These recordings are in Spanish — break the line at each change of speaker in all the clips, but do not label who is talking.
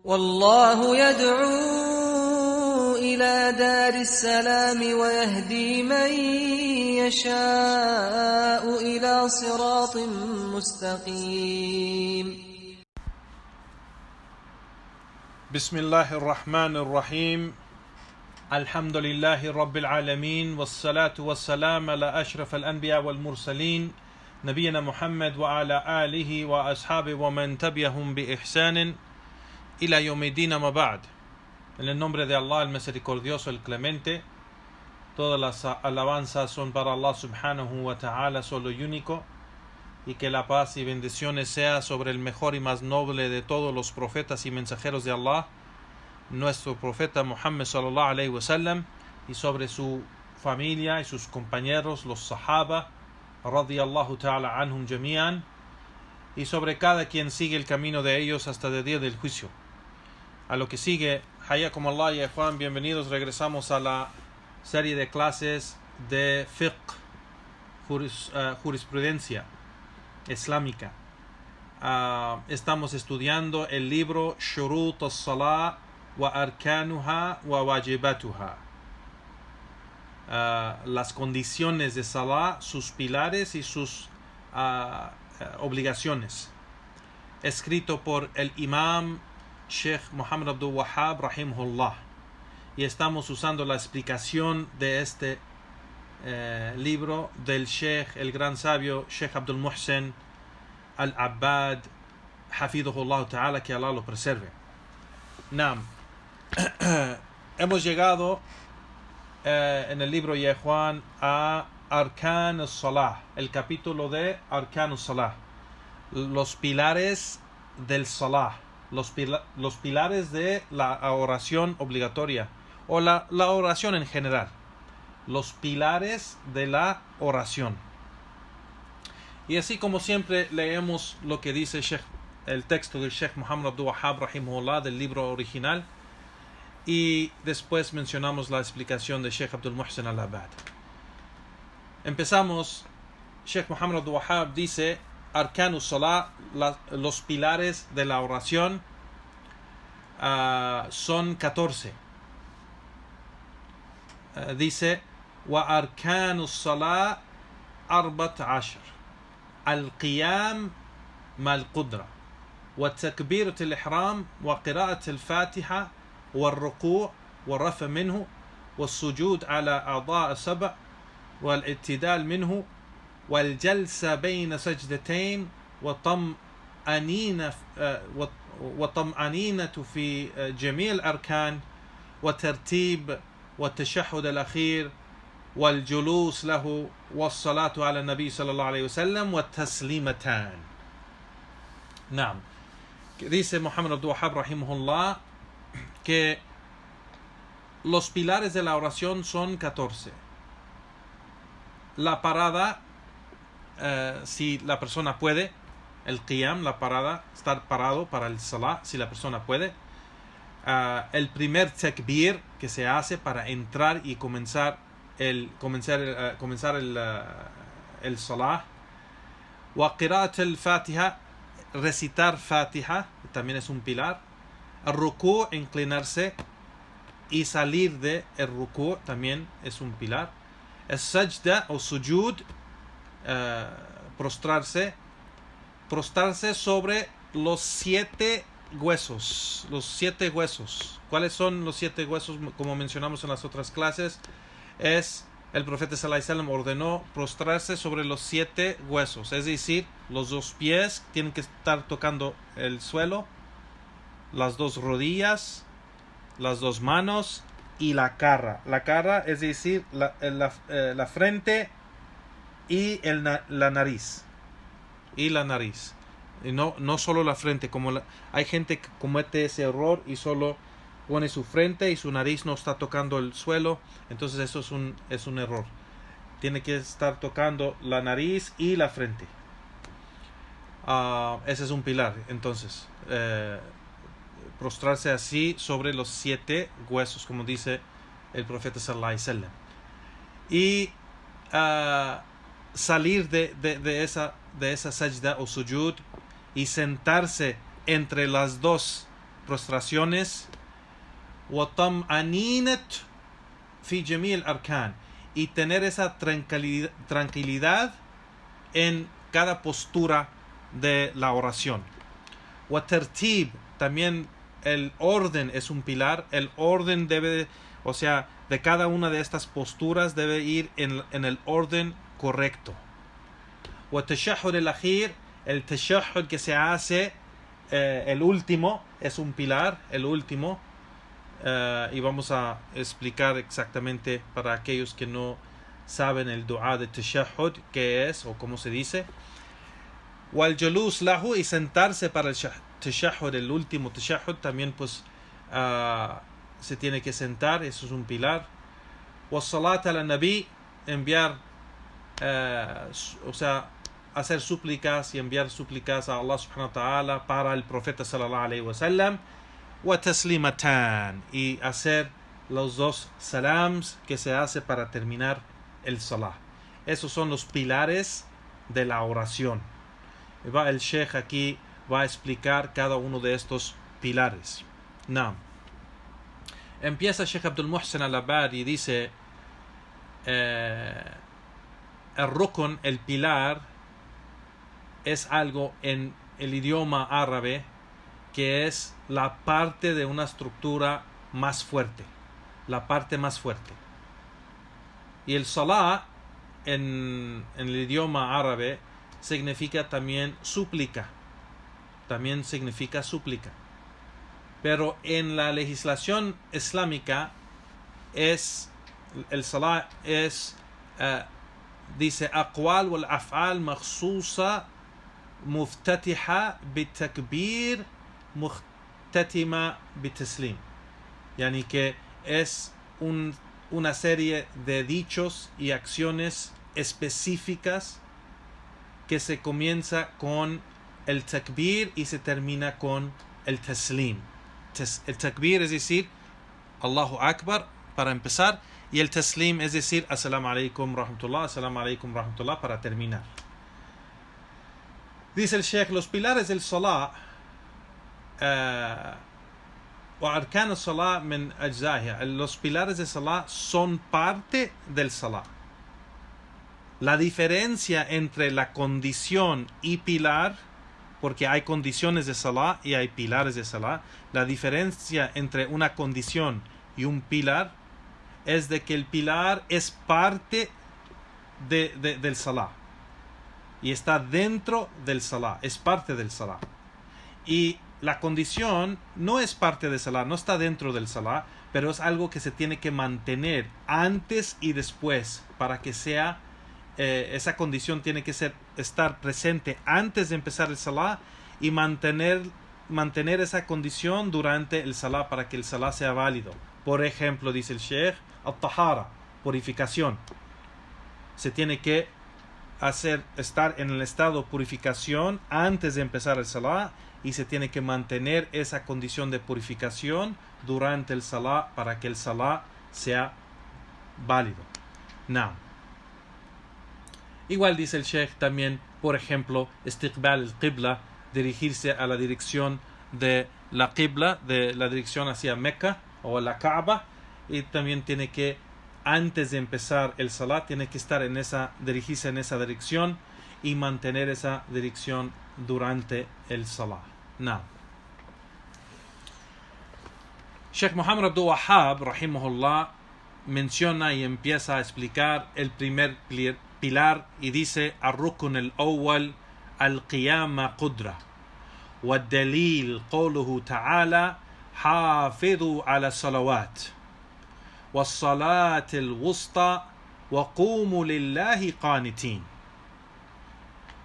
والله يدعو إلى دار السلام ويهدي من يشاء إلى صراط مستقيم.
بسم الله الرحمن الرحيم. الحمد لله رب العالمين، والصلاة والسلام على أشرف الأنبياء والمرسلين نبينا محمد وعلى آله وأصحابه ومن تبعهم بإحسان إلى يوم الدين ما بعد. En el nombre de Allah, el misericordioso, el clemente, todas las alabanzas son para Allah subhanahu wa ta'ala, solo y único, y que la paz y bendiciones sea sobre el mejor y más noble de todos los profetas y mensajeros de Allah, nuestro profeta Muhammad sallallahu alayhi wa sallam, y sobre su familia y sus compañeros, los sahaba, radiyallahu ta'ala anhum jami'an, y sobre cada quien sigue el camino de ellos hasta el día del juicio. A lo que sigue, Hayakum Allah y Ikhwan, bienvenidos. Regresamos a la serie de clases de fiqh, jurisprudencia islámica. Estamos estudiando el libro Shurut as-Salah wa Arkanuha wa Wajibatuha, las condiciones de Salah, sus pilares y sus obligaciones, escrito por el Imam Sheikh Muhammad Abdul Wahhab rahimahullah, y estamos usando la explicación de este libro del Sheikh, el gran sabio Sheikh Abdul Muhsin Al-Abbad hafidhahullah ta'ala, que Allah lo preserve. Naam. Hemos llegado en el libro Yehuan a Arkan al-Salah, el capítulo de Arkan al-Salah, los pilares del Salah, los pilares de la oración obligatoria, o la oración en general, los pilares de la oración. Y así como siempre leemos lo que dice el texto del Sheikh Muhammad Abdul Wahhab rahimahullah del libro original, y después mencionamos la explicación de Sheikh Abdul Muhsin Al-Abbad. Empezamos. Sheikh Muhammad Abdul Wahhab dice: Arkanu Salah, los pilares de la oración, son 14. Dice: Wa Arkanu Salah 14. Al-Qiyam mal-Qudra, wa Takbirat al-Ihram, wa Qira'at al-Fatiha, والركوع والرفع منه والسجود على أعضاء 7 والاعتدال منه والجلسة بين سجدتين وطمأنينة في جميع الأركان وترتيب والتشهد الأخير والجلوس له والصلاة على النبي صلى الله عليه وسلم والتسليمتان. نعم. Dice Muhammad Abdul Wahhab rahimahullah que los pilares de la oración son 14. La parada, si la persona puede, el qiyam, la parada, estar parado para el salah, si la persona puede. El primer takbir que se hace para entrar y comenzar el salah. Wa qira'at al-Fatiha, recitar Fatiha, también es un pilar. El rukú, inclinarse y salir de el rukú, también es un pilar. El sajda o sujud, prostrarse sobre los 7 huesos. Los 7 huesos. ¿Cuáles son los 7 huesos? Como mencionamos en las otras clases, el profeta sallallahu alaihi wasallam ordenó prostrarse sobre los 7 huesos, es decir, los 2 pies tienen que estar tocando el suelo, las 2 rodillas, las 2 manos y la cara. La cara, es decir, la frente y la nariz. Y la nariz. Y no solo la frente. Hay gente que comete ese error y solo pone su frente y su nariz no está tocando el suelo. Entonces eso es un error. Tiene que estar tocando la nariz y la frente. Ese es un pilar. Entonces, prostrarse así sobre los 7 huesos, como dice el profeta sallallahu alaihi wasallam, y salir de esa sajda o sujud y sentarse entre las dos prostraciones. وطمأنينة في جميع الأركان, y tener esa tranquilidad en cada postura de la oración. وترتيب, también el orden es un pilar. El orden debe, o sea, de cada una de estas posturas debe ir en el orden correcto. والتشهد الأخير, el tashahhud que se hace, el último, es un pilar, el último. Y vamos a explicar exactamente para aquellos que no saben el dua de tashahhud, qué es o cómo se dice. والجلوس له, y sentarse para el tashahhud, el último tashahhud, también pues se tiene que sentar, eso es un pilar. والصلاة على النبي, enviar, o sea, hacer súplicas y enviar súplicas a Allah subhanahu wa ta'ala para el profeta sallallahu alayhi wa sallam. وتسليمتان, y hacer los dos salams que se hace para terminar el salah. Esos son los pilares de la oración. El Sheikh aquí va a explicar cada uno de estos pilares. No. Empieza Sheikh Abdul Muhsin al-Abbad y dice: el rukn, el pilar, es algo en el idioma árabe que es la parte de una estructura más fuerte, la parte más fuerte. Y el salah en el idioma árabe significa también súplica, pero en la legislación islámica el salah es dice aqwal wal af'al makhsusa muftatiha bitakbir mukhtatima bitaslim, yani que es una serie de dichos y acciones específicas que se comienza con el takbir y se termina con el taslim. El takbir es decir Allahu Akbar para empezar, y el taslim es decir Assalamu alaikum rahmatullah, Assalamu alaikum rahmatullah para terminar. Dice el Sheikh: los pilares del salah وأركان الصلاة من أجزائها, los pilares de salah son parte del salah. La diferencia entre la condición y pilar, porque hay condiciones de salah y hay pilares de salah, la diferencia entre una condición y un pilar es de que el pilar es parte del salah y está dentro del salah, es parte del salah. Y la condición no es parte del salah, no está dentro del salah, pero es algo que se tiene que mantener antes y después para que sea esa condición tiene que estar presente antes de empezar el salah y mantener esa condición durante el salah para que el salah sea válido. Por ejemplo, dice el Sheikh, al-tahara, purificación. Se tiene que estar en el estado de purificación antes de empezar el salah, y se tiene que mantener esa condición de purificación durante el salah para que el salah sea válido. Now, igual dice el Sheikh también, por ejemplo, istiqbal al-qibla, dirigirse a la dirección de la qibla, de la dirección hacia Mecca o la Kaaba, y también tiene que, antes de empezar el salah, tiene que estar dirigirse en esa dirección y mantener esa dirección durante el salah. Now, Sheikh Muhammad Abdul Wahhab rahimahullah menciona y empieza a explicar el primer pilar y dice: الركن الأول القيام قدرة والدليل قوله تعالى حافظوا على الصلوات والصلاة الوسطى وقوموا لله قانتين.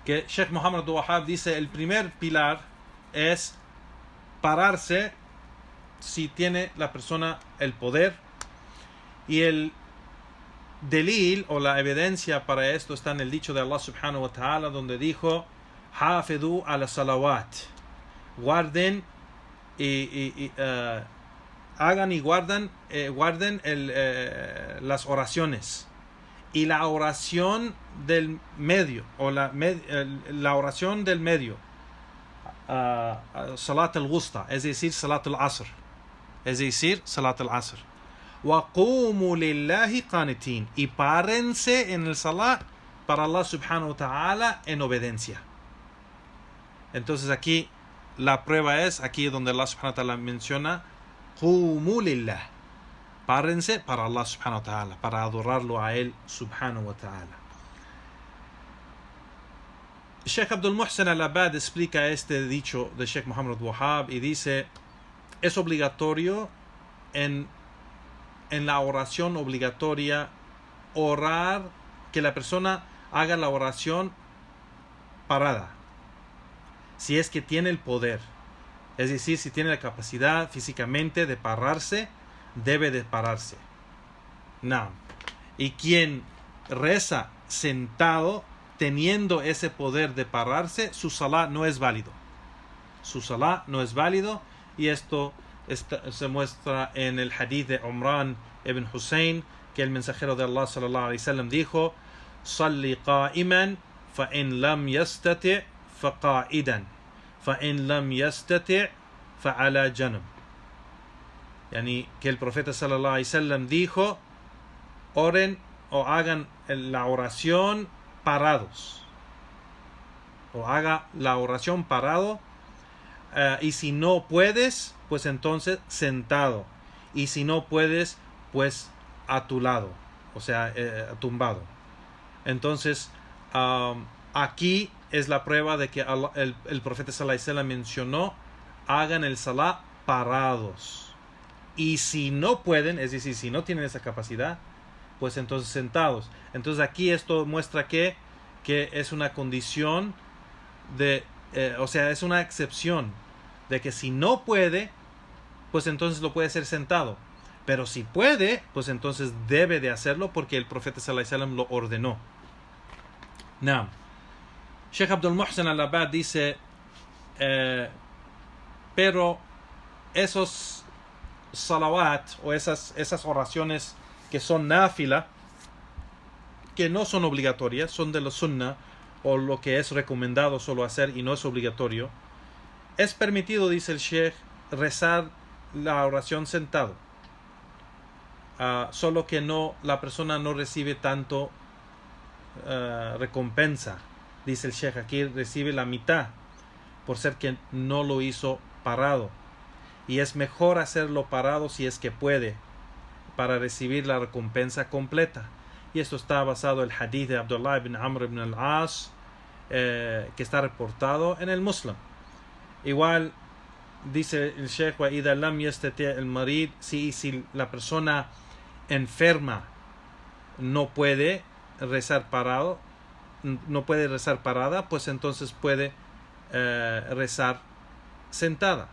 Que Sheikh Muhammad Abdul Wahhab dice: el primer pilar es pararse si tiene la persona el poder, y el delil o la evidencia para esto está en el dicho de Allah subhanahu wa ta'ala, donde dijo: hafidhu ala salawat, guarden hagan y guarden las oraciones. Y la oración del medio, o la oración del medio, Salat al-Wusta, es decir, Salat al-Asr. Es decir, Salat al-Asr. وَقُومُوا لِلَّهِ قَانِتِينَ. Y párense en el Salat para Allah subhanahu wa ta'ala en obediencia. Entonces aquí la prueba es aquí donde Allah subhanahu wa ta'ala menciona قُومُوا لِلَّهِ. Párense para Allah subhanahu wa ta'ala, para adorarlo a él subhanahu wa ta'ala. Sheikh Abdul Muhsin al-Abbad explica este dicho de Sheikh Muhammad Wahab y dice: es obligatorio en la oración obligatoria orar, que la persona haga la oración parada, si es que tiene el poder, es decir, si tiene la capacidad físicamente de pararse, debe de pararse. No. Y quien reza sentado, teniendo ese poder de pararse, su salah no es válido. Su salah no es válido, y esto se muestra en el hadith de Umran ibn Hussein, que el mensajero de Allah sallallahu alaihi wasallam dijo: "Salli qa'iman, fa in lam yastati' fa qa'idan, fa in lam yastati' fa ala janub." Yani que el profeta sallallahu alaihi wasallam dijo: oren o hagan la oración parados, o haga la oración parado, y si no puedes, pues entonces sentado, y si no puedes, pues a tu lado, o sea, tumbado. Entonces aquí es la prueba de que el profeta sallallahu alaihi wasallam mencionó: hagan el salah parados, y si no pueden, es decir, si no tienen esa capacidad, pues entonces sentados. Entonces aquí esto muestra que es una condición de, o sea, es una excepción de que si no puede, pues entonces lo puede hacer sentado. Pero si puede, pues entonces debe de hacerlo, porque el profeta sallallahu alaihi wasallam lo ordenó. Now, Sheikh Abdul Muhsin al-Abbad dice, pero esos salawat o esas oraciones que son náfila, que no son obligatorias, son de los sunnah, o lo que es recomendado solo hacer y no es obligatorio, es permitido, dice el Sheikh, rezar la oración sentado, solo que la persona no recibe tanto recompensa. Dice el Sheikh, aquí recibe la mitad por ser que no lo hizo parado, y es mejor hacerlo parado si es que puede, para recibir la recompensa completa. Y esto está basado en el hadith de Abdullah ibn Amr ibn al-As, que está reportado en el Muslim. Igual dice el Sheikh: وَإِذَا لَمْ يَسْتَطِعْ الْمَرِيض. Si la persona enferma no puede rezar parado, no puede rezar parada, pues entonces puede rezar sentada.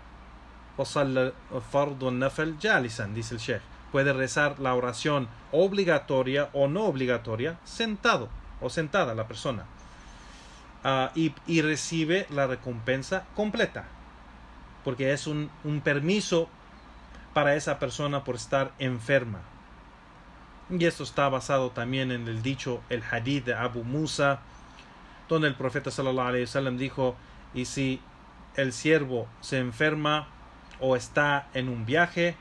وَصَلَّ الْفَرْضُ وَالنَّفْلَ جَالِسًا, dice el Sheikh. Puede rezar la oración obligatoria o no obligatoria sentado o sentada la persona, y recibe la recompensa completa, porque es un permiso para esa persona por estar enferma. Y esto está basado también en el dicho, el hadith de Abu Musa, donde el profeta sallallahu alaihi wasallam dijo: y si el siervo se enferma o está en un viaje,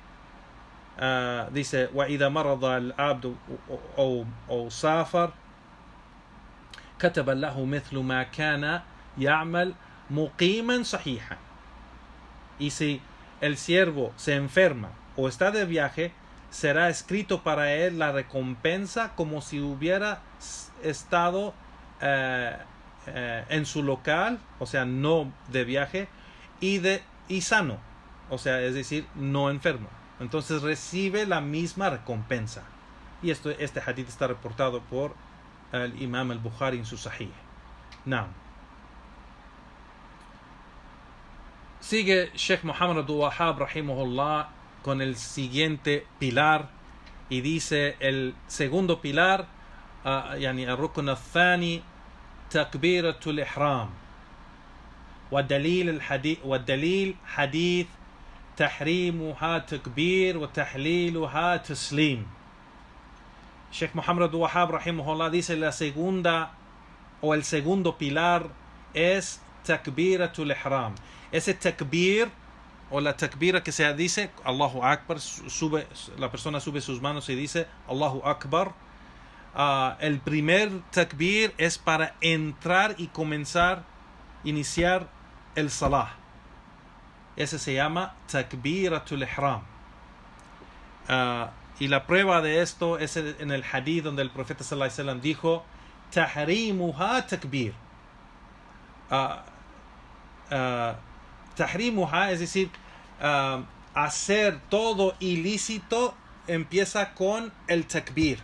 dice: وَإِذَا مَرَضَ الْعَبْدُ أو سافر كتب له مثل ما كان يعمل مقيما صحيحا. Y si el siervo se enferma o está de viaje, será escrito para él la recompensa como si hubiera estado en su local, o sea, no de viaje, y sano, o sea, es decir, no enfermo. Entonces recibe la misma recompensa. Y este hadith está reportado por el Imam al-Bukhari en su Sahih. Now, sigue Sheikh Muhammad Abdul Wahab rahimahullah con el siguiente pilar, y dice el segundo pilar, يعني الركن الثاني تكبيرة الإحرام، والدليل حديث تحريمها تكبير وتحليلها تسليم. Sheikh Muhammad Wahab rahimahullah dice: la segunda o el segundo pilar es takbiratul ihram. Ese takbir o la takbira que se dice Allahu Akbar, la persona sube sus manos y dice Allahu Akbar. El primer takbir es para entrar y iniciar el salah. Ese se llama takbiratul ihram. Y la prueba de esto es en el hadith donde el profeta sallallahu alaihi wasallam dijo tahrimuha takbir. Tahrimuha, es decir, hacer todo ilícito empieza con el takbir.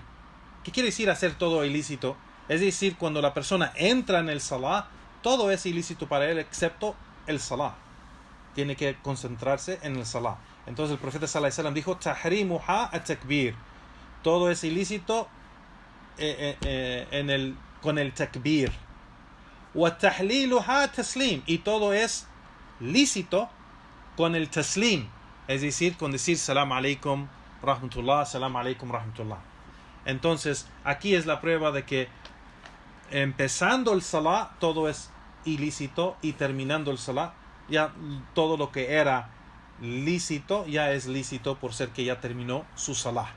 ¿Qué quiere decir hacer todo ilícito? Es decir, cuando la persona entra en el salah, todo es ilícito para él excepto el salah. Tiene que concentrarse en el salah. Entonces el profeta sallallahu alaihi wasallam dijo tahrimuha at-takbir. Todo es ilícito con el takbir. Wa tahliluha taslim. Y todo es lícito con el taslim. Es decir, con decir salam alaikum rahmatullah, salam alaikum rahmatullah. Entonces aquí es la prueba de que empezando el salah todo es ilícito y terminando el salah ya todo lo que era lícito ya es lícito por ser que ya terminó su salah.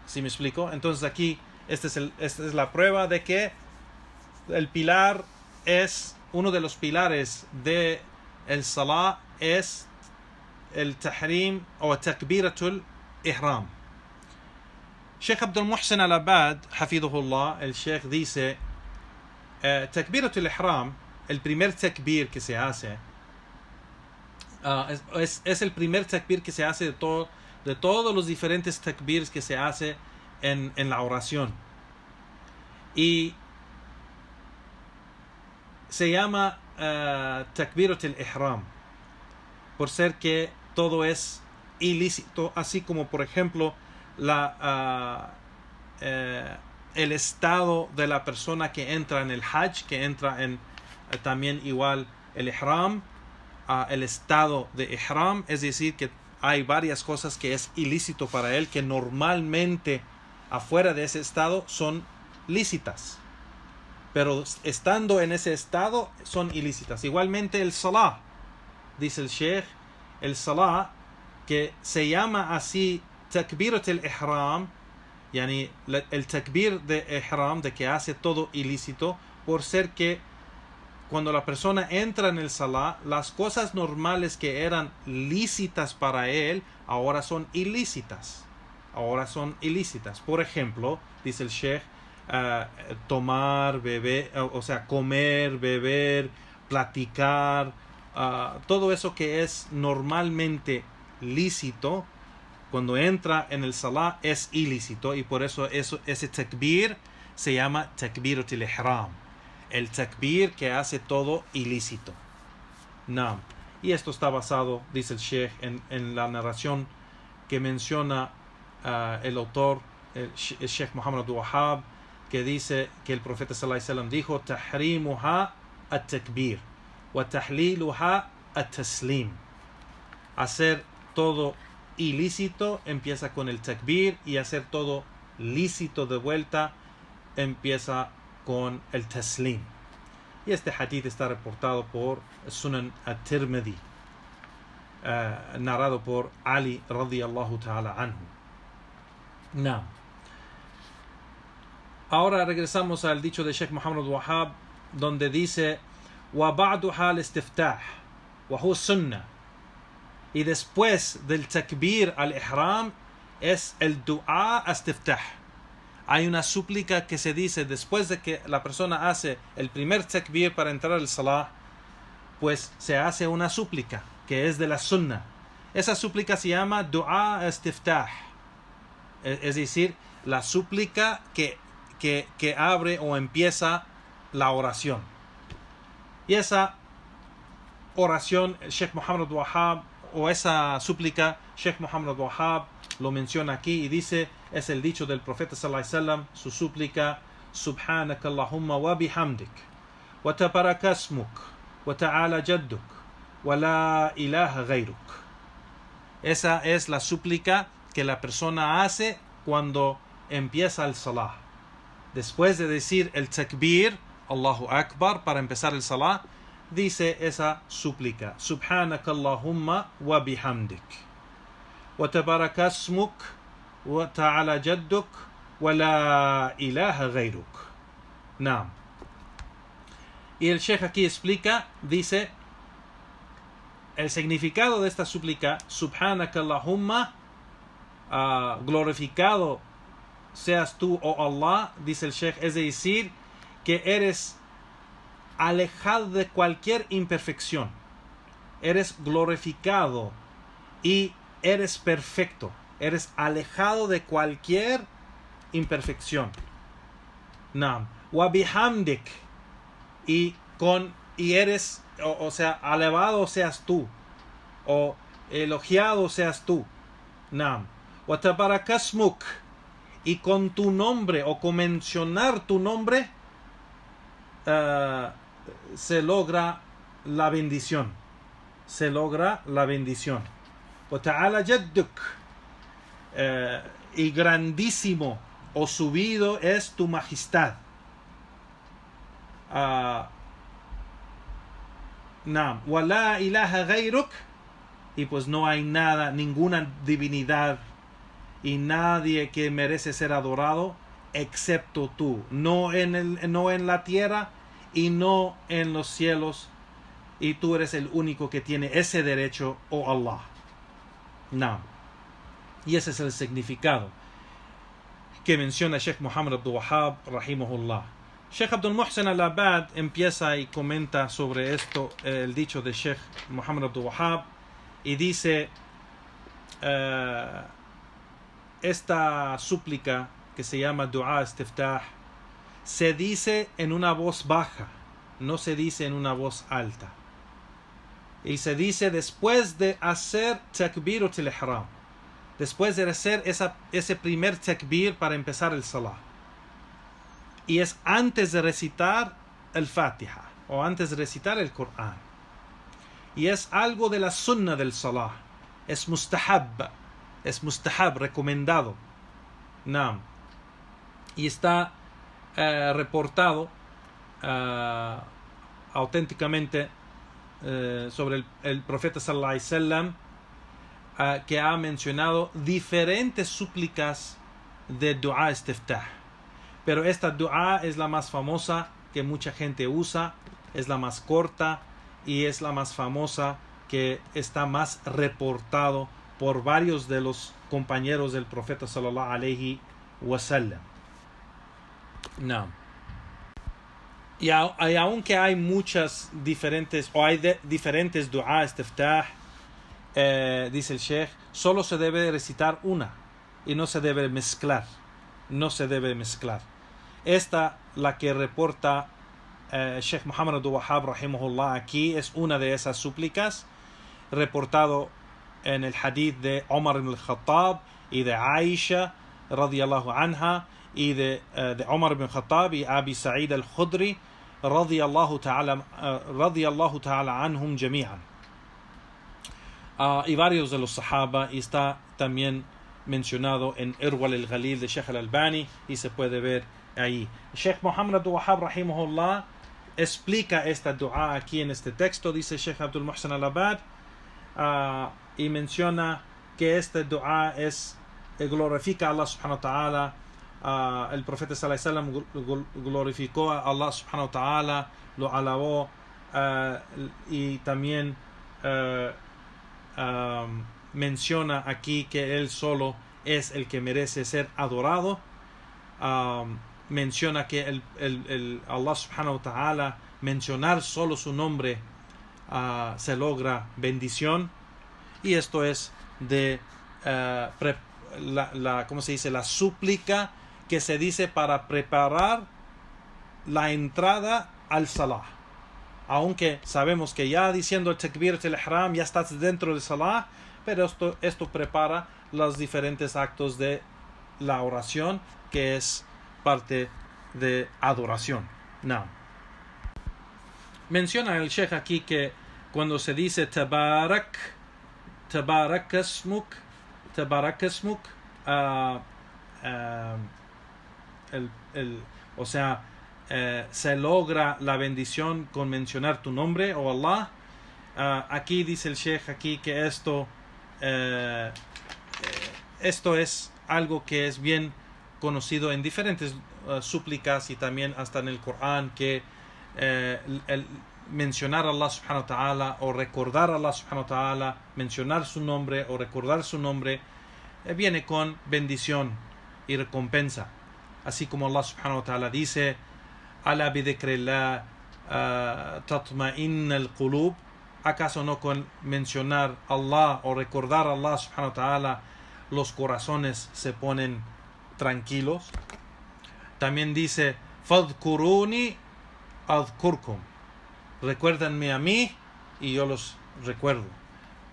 ¿Sí me explico? Entonces aquí esta es la prueba de que el pilar es uno de los pilares de el salah es el tahrim o takbiratul ihram. Sheikh Abdul Muhsin Al-Abad, hafidhullah, el Sheikh dice takbiratul ihram, el primer takbir que se hace es el primer takbir que se hace de todos los diferentes takbirs que se hace en la oración. Y se llama takbiratul ihram por ser que todo es ilícito, así como por ejemplo el estado de la persona que entra en el hajj, que entra en también igual el ihram, el estado de ihram, es decir que hay varias cosas que es ilícito para él que normalmente afuera de ese estado son lícitas, pero estando en ese estado son ilícitas. Igualmente el salah, dice el sheikh, el salah que se llama así takbirat al-ihram, yani el takbir de ihram, de que hace todo ilícito, por ser que cuando la persona entra en el salah, las cosas normales que eran lícitas para él, ahora son ilícitas. Ahora son ilícitas. Por ejemplo, dice el sheikh, tomar, beber, o sea, comer, beber, platicar, todo eso que es normalmente lícito, cuando entra en el salah es ilícito, y por eso ese takbir se llama takbiratul ihram, el takbir que hace todo ilícito. Naam. Y esto está basado, dice el sheikh, en la narración que menciona el autor, el sheikh Muhammad Abdul Wahhab, que dice que el profeta sallallahu alaihi wasallam dijo tahrimuha at-takbir wa tahliluha at-taslim. Hacer todo ilícito empieza con el takbir, y hacer todo lícito de vuelta empieza con el taslim. Y este hadith está reportado por Sunan at-Tirmidhi, narrado por Ali radiyallahu ta'ala anhu. No. Ahora regresamos al dicho de Sheikh Muhammad Wahhab, donde dice wa ba'duha al-istiftah wa huwa sunnah. Y después del takbir al-ihram es el dua istiftah. Hay una súplica que se dice después de que la persona hace el primer takbir para entrar al salah, pues se hace una súplica que es de la sunnah. Esa súplica se llama dua istiftah, es decir, la súplica que abre o empieza la oración. Y esa oración, Sheikh Muhammad Wahhab, o esa súplica, Sheikh Muhammad Wahhab lo menciona aquí y dice, es el dicho del profeta sallallahu alaihi wasallam, su súplica: subhanaka Allahumma wa bihamdik, wa tabaraka ismuk, wa ta'ala jadduk, wa la ilaha ghayruk. Esa es la súplica que la persona hace cuando empieza el salah. Después de decir el takbir, Allahu Akbar, para empezar el salah, dice esa súplica. Subhanakallahumma wa bihamdik. Wa tabarakasmuk wa ta'ala jadduk wa la ilaha ghayruk. Naam. Y el Sheikh aquí explica, dice, el significado de esta súplica, Subhanakallahumma, glorificado seas tú, oh Allah, dice el Sheikh, es decir, que eres alejado de cualquier imperfección, eres glorificado y eres perfecto, eres alejado de cualquier imperfección. Naam. Wa bihamdik, y eres, o sea, alabado seas tú, o elogiado seas tú. Naam. Wa tabarakasmuk, y con tu nombre, o con mencionar tu nombre, se logra la bendición. Se logra la bendición. Wa ta'ala jadduk, y grandísimo o subido es tu majestad. Naam. Wa la ilaha ghayruk, y pues no hay nada, ninguna divinidad y nadie que merece ser adorado excepto tú, no en la tierra y no en los cielos, y tú eres el único que tiene ese derecho, oh Allah. Naam. Y ese es el significado que menciona Sheikh Muhammad Abdul Wahhab rahimahullah. Sheikh Abdul Muhsin al-Abbad empieza y comenta sobre esto, el dicho de Sheikh Muhammad Abdul Wahhab, y dice, esta súplica que se llama Dua Istiftah se dice en una voz baja, no se dice en una voz alta, y se dice después de hacer takbirat al-ihram, después de hacer ese primer takbir para empezar el salah, y es antes de recitar el Fatiha o antes de recitar el Corán, y es algo de la sunna del salah, es mustahab, recomendado. Naam. Y está reportado auténticamente sobre el profeta sallallahu alaihi wasallam, que ha mencionado diferentes súplicas de dua istiftah, pero esta dua es la más famosa, que mucha gente usa, es la más corta y es la más famosa, que está más reportado por varios de los compañeros del profeta sallallahu alaihi wasallam. No. Y aunque hay muchas diferentes, o hay diferentes dua istiftah, dice el Sheikh, solo se debe recitar una y no se debe mezclar. No se debe mezclar. Esta, la que reporta Sheikh Muhammad Abdul Wahhab rahimahullah aquí, es una de esas súplicas, reportado en el hadith de Omar ibn al-Khattab y de Aisha radiyallahu anha, y de Omar ibn al-Khattab y Abi Sa'id al-Khudri radiyallahu ta'ala anhum jami'an, y varios de los sahaba, y está también mencionado en Irwal al-Ghalil de Sheikh al-Albani, y se puede ver ahí. Sheikh Muhammad Abdul Wahhab rahimahullah explica esta dua aquí en este texto, dice Sheikh Abdul Muhsin al-Abbad, y menciona que esta dua glorifica a Allah subhanahu wa ta'ala. El profeta sallallahu alaihi wasallam glorificó a Allah subhanahu wa ta'ala, lo alabó, y también menciona aquí que él solo es el que merece ser adorado. Menciona que el Allah subhanahu wa ta'ala, mencionar solo su nombre, se logra bendición, y esto es de ¿cómo se dice? La súplica que se dice para preparar la entrada al salah. Aunque sabemos que ya diciendo el takbirat al-ihram ya estás dentro del salah, pero esto prepara los diferentes actos de la oración, que es parte de adoración. No. Menciona el Sheikh aquí que cuando se dice tabarakasmuk, o sea, se logra la bendición con mencionar tu nombre, oh Allah. Aquí dice el Sheikh aquí que esto es algo que es bien conocido en diferentes súplicas y también hasta en el Corán, que el mencionar a Allah subhanahu wa ta'ala o recordar a Allah subhanahu wa ta'ala, mencionar su nombre o recordar su nombre, viene con bendición y recompensa. Así como Allah subhanahu wa ta'ala dice: Ala bi dhikrillah tatma'inna al-qulub. ¿Acaso no con mencionar Allah o recordar a Allah subhanahu wa ta'ala los corazones se ponen tranquilos? También dice: Fadhkuruni adhkurkum. Recuérdenme a mí y yo los recuerdo.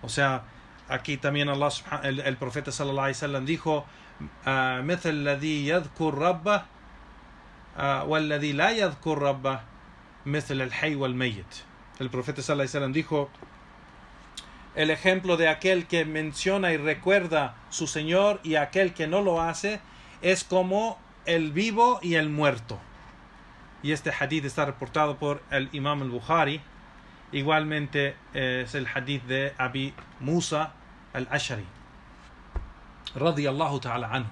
O sea, aquí también Allah, el profeta sallallahu alaihi wasallam dijo: مثل الذي يذكر ربه والذي لا يذكر ربه مثل الحي والميت. El profeta sallallahu alaihi wasallam dijo: el ejemplo de aquel que menciona y recuerda su Señor y aquel que no lo hace es como el vivo y el muerto. Y este hadith está reportado por el Imam al-Bukhari. Igualmente es el hadith de Abi Musa al-Ash'ari radiyallahu ta'ala anhu.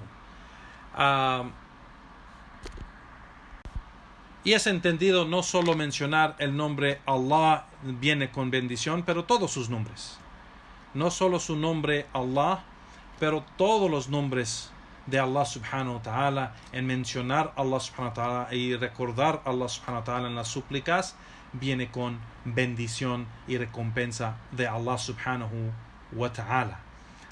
Y es entendido no solo mencionar el nombre Allah viene con bendición, pero todos sus nombres. No solo su nombre Allah, pero todos los nombres de Allah subhanahu wa ta'ala, en mencionar Allah subhanahu wa ta'ala y recordar Allah subhanahu wa ta'ala en las súplicas, viene con bendición y recompensa de Allah subhanahu wa ta'ala.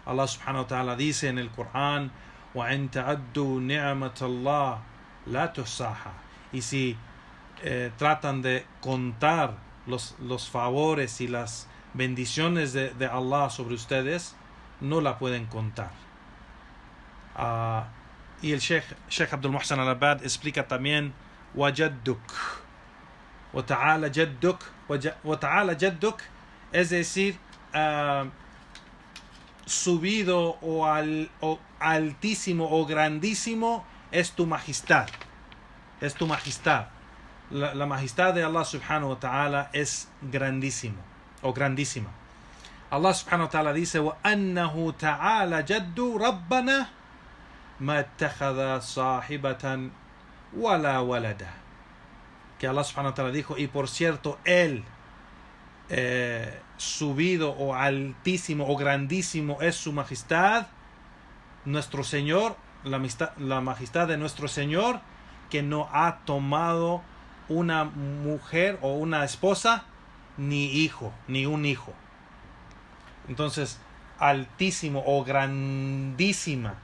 Allah subhanahu wa ta'ala dice en el Corán: وَإِن تَعَدُّوا نِعْمَةَ اللَّهِ لَا تُحْصَاهَا. Y si tratan de contar los favores y las bendiciones de Allah sobre ustedes, no la pueden contar. Y el Sheikh Abdul Muhsan al-Abbad explica también: وَجَدُّكْ وَتَعَالَ جَدُّكْ وَتَعَالَ جَدُّكْ, es decir, subido o altísimo o grandísimo es tu majestad. Es tu majestad. La majestad de Allah subhanahu wa ta'ala es grandísimo o grandísima. Allah subhanahu wa ta'ala dice: وَأَنَّهُ تَعَالَ جَدُّ رَبَّنَا مَا اتَّخَذَ صَاحِبَةً وَلَا وَلَدًا. Que Allah subhanahu wa ta'ala dijo: y por cierto, Él subido o altísimo o grandísimo es su majestad, nuestro Señor, la majestad de nuestro Señor, que no ha tomado una mujer o una esposa, ni hijo, ni un hijo. Entonces, altísimo o grandísima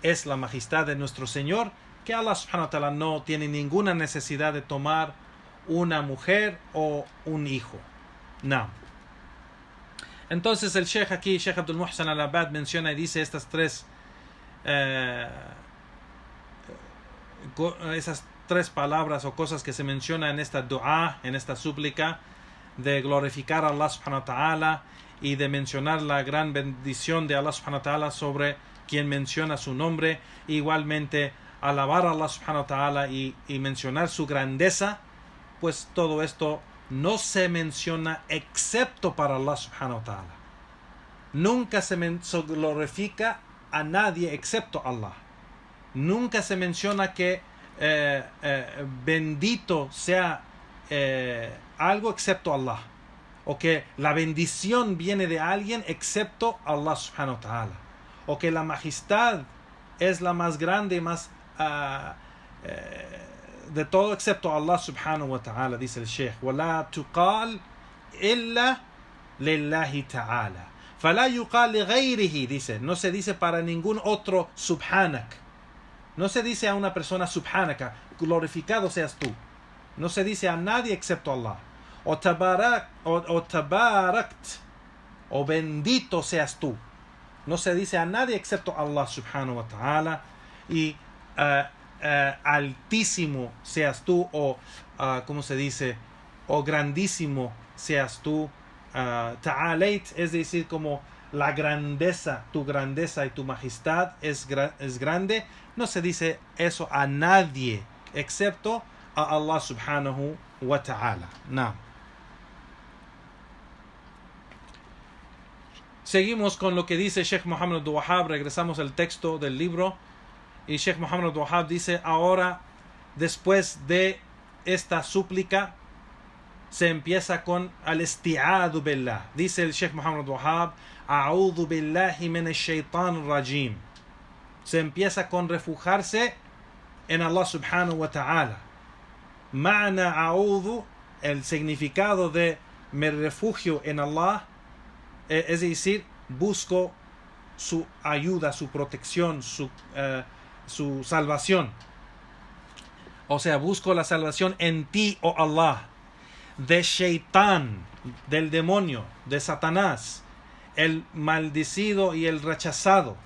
es la majestad de nuestro Señor, que Allah subhanahu wa ta'ala no tiene ninguna necesidad de tomar una mujer o un hijo. No. Entonces el Sheikh aquí, Sheikh Abdul Muhsan al-Abbad, menciona y dice esas tres palabras o cosas que se menciona en esta dua, en esta súplica, de glorificar a Allah subhanahu wa ta'ala y de mencionar la gran bendición de Allah subhanahu wa ta'ala sobre quien menciona su nombre, igualmente alabar a Allah subhanahu wa ta'ala y mencionar su grandeza. Pues todo esto no se menciona excepto para Allah subhanahu wa ta'ala. Nunca se glorifica a nadie excepto Allah. Nunca se menciona que bendito sea algo excepto Allah, o que la bendición viene de alguien excepto Allah subhanahu wa ta'ala, o que la majestad es la más grande y más de todo excepto Allah subhanahu wa ta'ala. Dice el Sheikh: وَلَا تُقَالْ إِلَّا لِلَّهِ تَعَالَى فَلَا يُقَالْ لِغَيْرِهِ. Dice, no se dice para ningún otro subhanak. No se dice a una persona subhanaka, glorificado seas tú. No se dice a nadie excepto Allah. O tabarakt, o bendito seas tú. No se dice a nadie excepto Allah subhanahu wa ta'ala. Y altísimo seas tú, o ¿cómo se dice? O grandísimo seas tú. Ta'alait, es decir, como la grandeza, tu grandeza y tu majestad es grande. No se dice eso a nadie excepto a Allah subhanahu wa ta'ala. No. Seguimos con lo que dice Sheikh Muhammad Abdul Wahhab. Regresamos al texto del libro. Y Sheikh Muhammad Abdul Wahhab dice: ahora, después de esta súplica, se empieza con al-isti'adu billah. Dice el Sheikh Muhammad Abdul Wahhab: a'udhu billahi minash shaitan rajim. Se empieza con refugiarse en Allah subhanahu wa ta'ala. Ma'na a'udhu, el significado de me refugio en Allah, es decir, busco su ayuda, su protección, su salvación. O sea, busco la salvación en ti, oh Allah, de Shaitán, del demonio, de Satanás, el maldecido y el rechazado.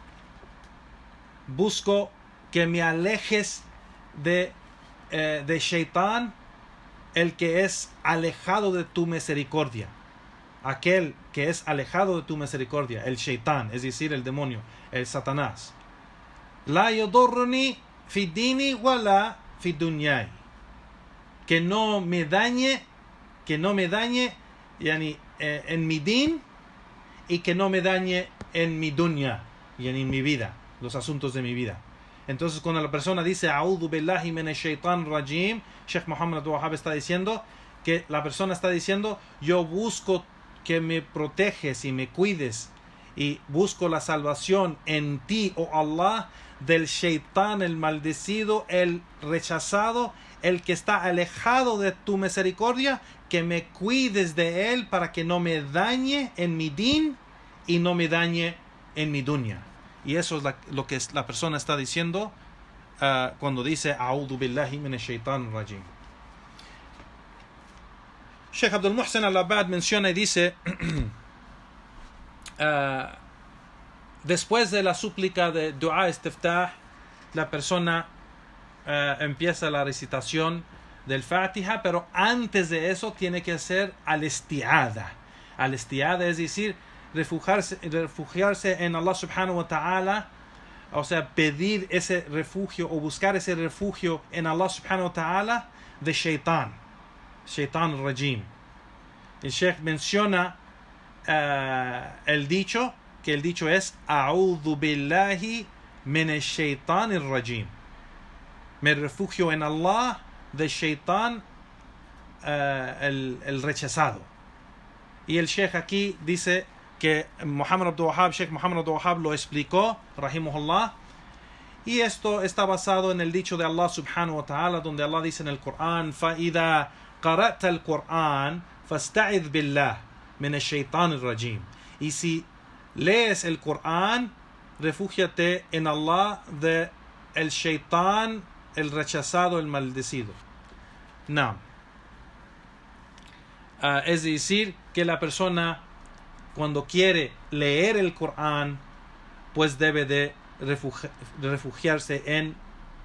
Busco que me alejes de Shaitán, el que es alejado de tu misericordia. Aquel que es alejado de tu misericordia, el Shaitán, es decir, el demonio, el Satanás. La yadurruni fi dini wala fi dunyai. Que no me dañe, yani, en mi din, y que no me dañe en mi dunya, y en mi vida, los asuntos de mi vida. Entonces, cuando la persona dice a'udhu billahi minash shaitan rajim, Sheikh Muhammad Abdul Wahhab está diciendo que la persona está diciendo: yo busco que me proteges y me cuides, y busco la salvación en ti, oh Allah, del Shaitán, el maldecido, el rechazado, el que está alejado de tu misericordia, que me cuides de él para que no me dañe en mi din y no me dañe en mi dunya. Y eso es lo que la persona está diciendo cuando dice a'udhu billahi minash shaitan rajim. Sheikh Abdul Muhsin al-Abbad menciona y dice: después de la súplica de dua istiftah, la persona empieza la recitación del Fatiha, pero antes de eso tiene que hacer al-isti'ada. Al-isti'ada es decir, refugiarse en Allah subhanahu wa ta'ala, o sea, pedir ese refugio o buscar ese refugio en Allah subhanahu wa ta'ala de Shaitan rajim. El Sheikh menciona el dicho, que el dicho es a'udhu billahi minash shaitanir rajim. Me refugio en Allah de Shaitán, el rechazado. Y el Sheikh aquí dice que Sheikh Muhammad Abdul Wahhab lo explicó, rahimahullah, y esto está basado en el dicho de Allah subhanahu wa ta'ala, donde Allah dice en el Corán: فَإِذَا قَرَأْتَ الْقُرْآنَ فَاسْتَعِذْ بِاللَّهِ مِنَ الشَّيْطَانِ الرَّجِيمِ. Y si lees el Corán, refúgiate en Allah de el Shaitán, el rechazado, el maldecido. No. Es decir, que la persona, cuando quiere leer el Corán, pues debe de refugiarse en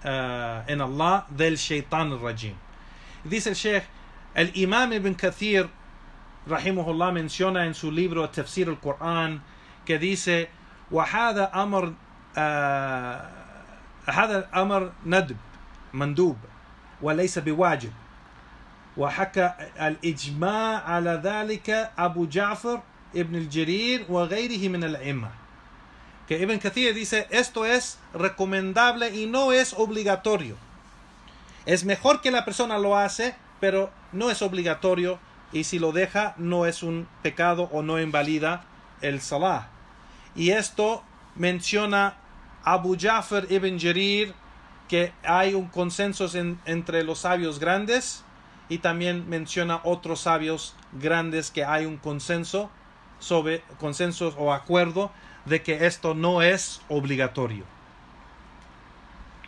Allah del Shaitán rajim. Dice el Sheikh: el Imam Ibn Kathir, rahimahullah, menciona en su libro Tafsir al-Quran, que dice: وهذا أمر ندب مندوب وليس بواجب. وحكى الإجماع على ذلك أبو جعفر ابن الجرير وغيره من الأئمة. Que Ibn Kathir dice: esto es recomendable y no es obligatorio. Es mejor que la persona lo hace, pero no es obligatorio, y si lo deja no es un pecado o no invalida el salah. Y esto menciona Abu Ja'far ibn Jarir, que hay un consenso entre los sabios grandes, y también menciona otros sabios grandes que hay un consenso o acuerdo de que esto no es obligatorio.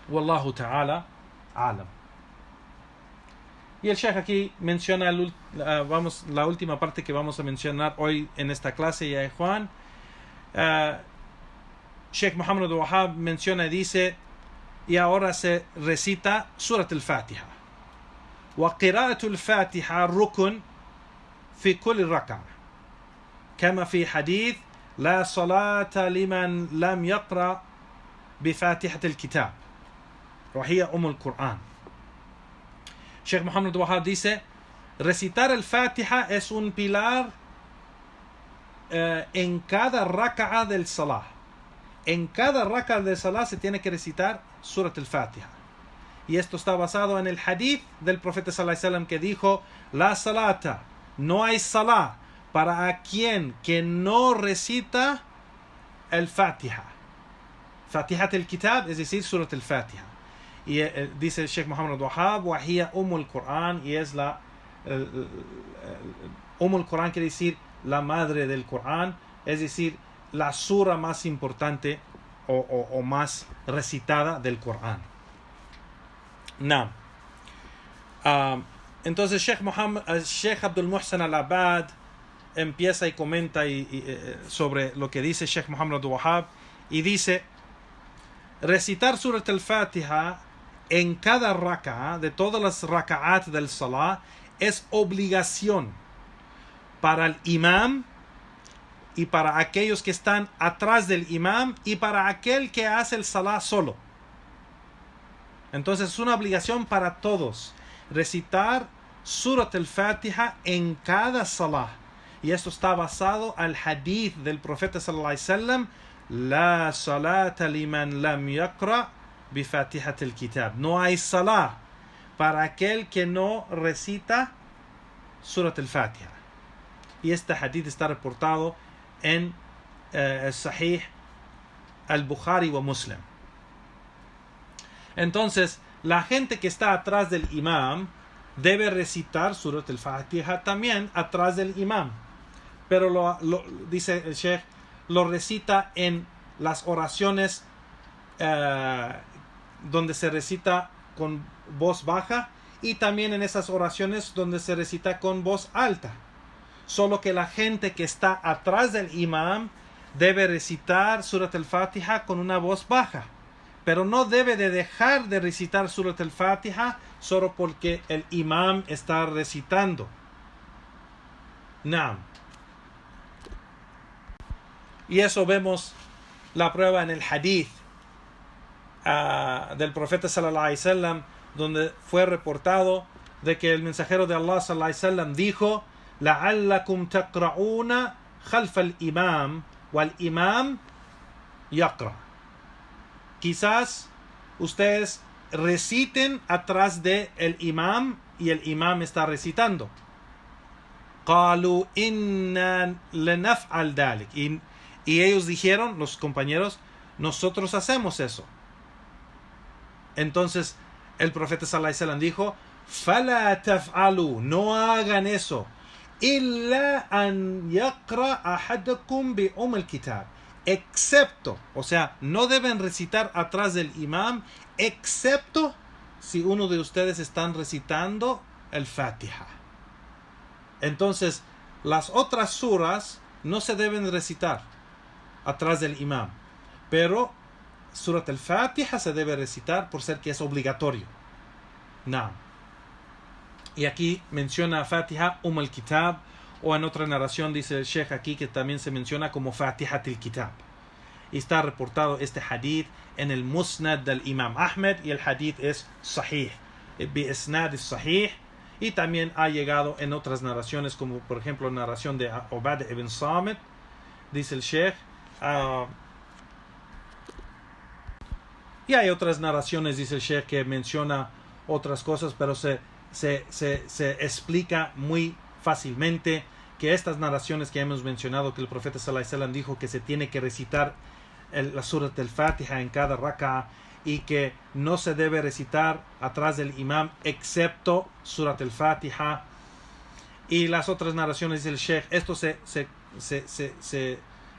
Wallahu ta'ala alam. Y el Sheikh aquí menciona la última parte que vamos a mencionar hoy en esta clase, ya Juan. Sheikh Muhammad Abdul Wahhab menciona y dice: y ahora se recita Surat al-Fatiha. وقراءة الفاتحة ركن في كل ركعة كما في حديث لا صلاة لمن لم يقرأ بفاتحة الكتاب وهي القرآن. Sheikh Muhammad Wahab dice, recitar el Fatiha es un pilar en cada raka'a del salah. En cada raka'a del salah se tiene que recitar Surat al-Fatiha. Y esto está basado en el hadith del profeta sallallahu alaihi wasallam que dijo, la salata, no hay salah para quien que no recita el Fatiha. Fatihat al-Kitab, es decir, Surat al-Fatiha. Y dice el Sheikh Muhammad Wahab, wahia umul Quran, y es la umul Quran quiere decir la madre del Corán, es decir, la sura más importante o más recitada del Corán. No. Entonces Sheikh Abdul Muhsin al-Abad empieza y comenta sobre lo que dice Sheikh Muhammad Wahab, y dice, recitar Surat al-Fatiha en cada raka'a de todas las raka'at del salah es obligación para el imam y para aquellos que están atrás del imam y para aquel que hace el salah solo. Entonces es una obligación para todos recitar Surat al-Fatiha en cada salah. Y esto está basado al hadith del profeta sallallahu alaihi wasallam, la salata liman lam yaqra bi fatihat al-kitab. No hay salah para aquel que no recita Surat al-Fatiha. Y este hadith está reportado en el Sahih al-Bukhari wa Muslim. Entonces, la gente que está atrás del imam debe recitar Surat al-Fatiha también atrás del imam. Pero dice el Sheikh, lo recita en las oraciones donde se recita con voz baja y también en esas oraciones donde se recita con voz alta. Solo que la gente que está atrás del imam debe recitar Surat al-Fatiha con una voz baja. Pero no debe de dejar de recitar Surat al-Fatiha solo porque el imam está recitando. Naam. Y eso vemos la prueba en el hadith del profeta sallallahu alaihi wasallam, donde fue reportado de que el mensajero de Allah sallallahu alaihi wasallam dijo, la'allakum taqra'una khalfa al-imam wal imam yaqra. Quizás ustedes reciten atrás de el imam y el imam está recitando. Qalu inna lanaf'al dhalik. Y ellos dijeron, los compañeros, nosotros hacemos eso. Entonces el profeta sallallahu alaihi wasallam dijo, fala taf'alu, no hagan eso, illa an yaqra ahadakum bi al-kitab, excepto, o sea, no deben recitar atrás del imam, excepto si uno de ustedes están recitando el Fatiha. Entonces, las otras suras no se deben recitar atrás del imam, pero Surat al-Fatiha se debe recitar por ser que es obligatorio. No. Y aquí menciona Fatiha al-Kitab, o en otra narración dice el Sheikh aquí que también se menciona como Fatihat al-Kitab. Y está reportado este hadith en el Musnad del Imam Ahmed, y el hadith es Sahih, bi isnad es Sahih, y también ha llegado en otras narraciones, como por ejemplo la narración de Ubadah ibn Samit. Dice el Sheikh, y hay otras narraciones, dice el Sheikh, que menciona otras cosas, pero se explica muy fácilmente que estas narraciones que hemos mencionado, que el profeta sallallahu alaihi wasallam dijo que se tiene que recitar la Surat del Fatiha en cada raka'a, y que no se debe recitar atrás del imam excepto Surat el Fatiha, y las otras narraciones del Sheikh, esto se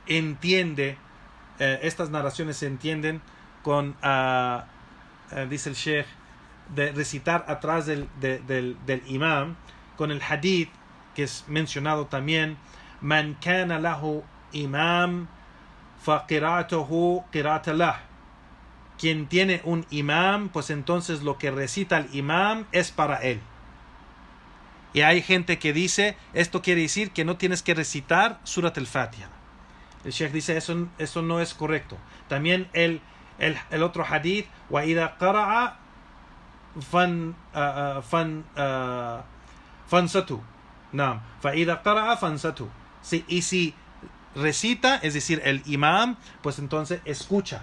entiende, estas narraciones se entienden con, dice el Sheikh, de recitar atrás del imam, con el hadith que es mencionado también, man kana lahu imam fa qira'atuhu qira'at lah. Quien tiene un imam, pues entonces lo que recita el imam es para él. Y hay gente que dice, esto quiere decir que no tienes que recitar Surat al-Fatiha. El Sheikh dice, eso no es correcto. También el otro hadith, wa idha qara'a فانصتوا. نعم. فإذا قرأ فانصتوا. Sí, y si recita, es decir, el imam, pues entonces escucha.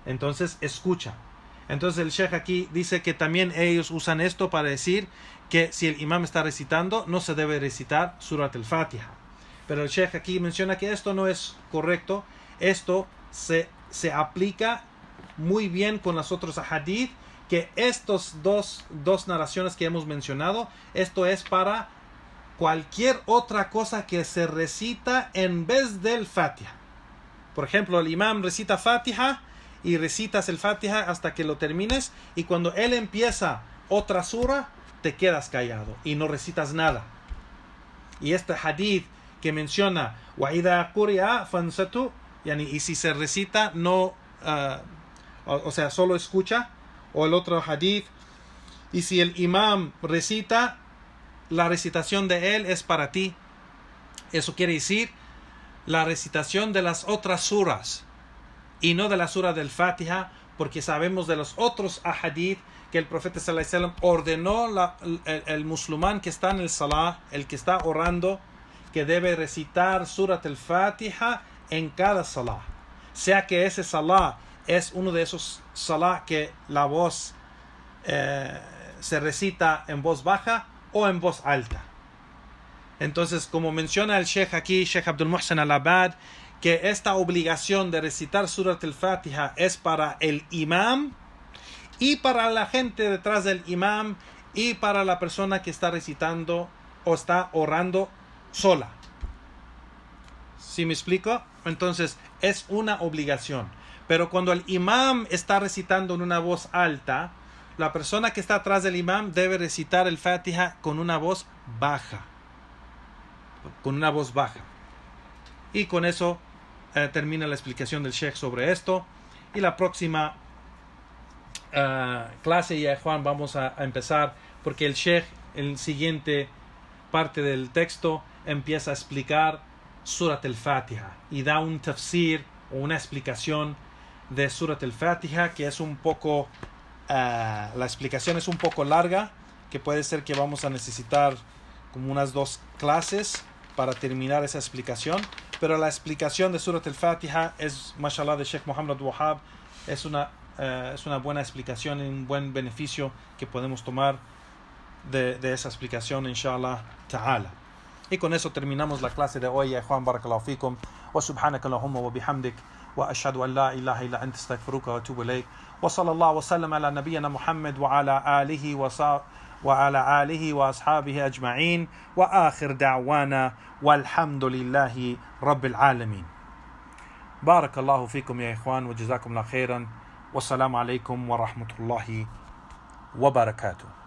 Entonces el sheikh aquí dice que también ellos usan esto para decir que si el imam está recitando, no se debe recitar Surat al-Fatiha. Pero el sheikh aquí menciona que esto no es correcto. Esto se aplica muy bien con los otros hadith, que estos dos narraciones que hemos mencionado, esto es para cualquier otra cosa que se recita en vez del Fatiha. Por ejemplo, el imam recita Fatiha y recitas el Fatiha hasta que lo termines, y cuando él empieza otra sura, te quedas callado y no recitas nada. Y este hadith que menciona وَإِذَا قُرِئَ فَانْصَتُوا, y si se recita, no, o sea, solo escucha. O el otro hadith, y si el imam recita, la recitación de él es para ti. Eso quiere decir la recitación de las otras suras y no de la sura del Fatiha, porque sabemos de los otros hadith que el profeta sallallahu alaihi wasallam ordenó el musulmán que está en el salah, el que está orando, que debe recitar surat al-Fatiha en cada salah, sea que ese salah es uno de esos salah que la voz se recita en voz baja o en voz alta. Entonces, como menciona el sheikh aquí, Sheikh Abdul Muhsin Al-Abad, que esta obligación de recitar Surat al-Fatiha es para el imam y para la gente detrás del imam y para la persona que está recitando o está orando sola. ¿Sí me explico? Entonces, es una obligación. Pero cuando el imam está recitando en una voz alta, la persona que está atrás del imam debe recitar el Fatiha con una voz baja. Con una voz baja. Y con eso termina la explicación del sheikh sobre esto. Y la próxima clase, ya Juan, vamos a empezar, porque el sheikh, en la siguiente parte del texto, empieza a explicar Surat al-Fatiha y da un tafsir o una explicación de Surat al-Fatiha, que es un poco, la explicación es un poco larga, que puede ser que vamos a necesitar como unas 2 clases para terminar esa explicación, pero la explicación de Surat al-Fatiha es, mashallah, de Sheikh Muhammad Wahab, es una buena explicación y un buen beneficio que podemos tomar de esa explicación, inshallah ta'ala. Y con eso terminamos la clase de hoy. Ya Juan, barakallahu fikum, wa subhanaka Allahumma wa bihamdik, wa ashhadu an la ilaha illa anta astaghfiruka wa atubu ilayk, wa sallallahu wa sallam ala nabiyyina Muhammad wa ala alihi wa ashabihi ajma'in, wa akhir da'wana walhamdulillahi rabbil alamin. Barakallahu fikum ya Juan, wa jazakum la khairan, wa assalamu alaykum wa rahmatullahi wa barakatuh.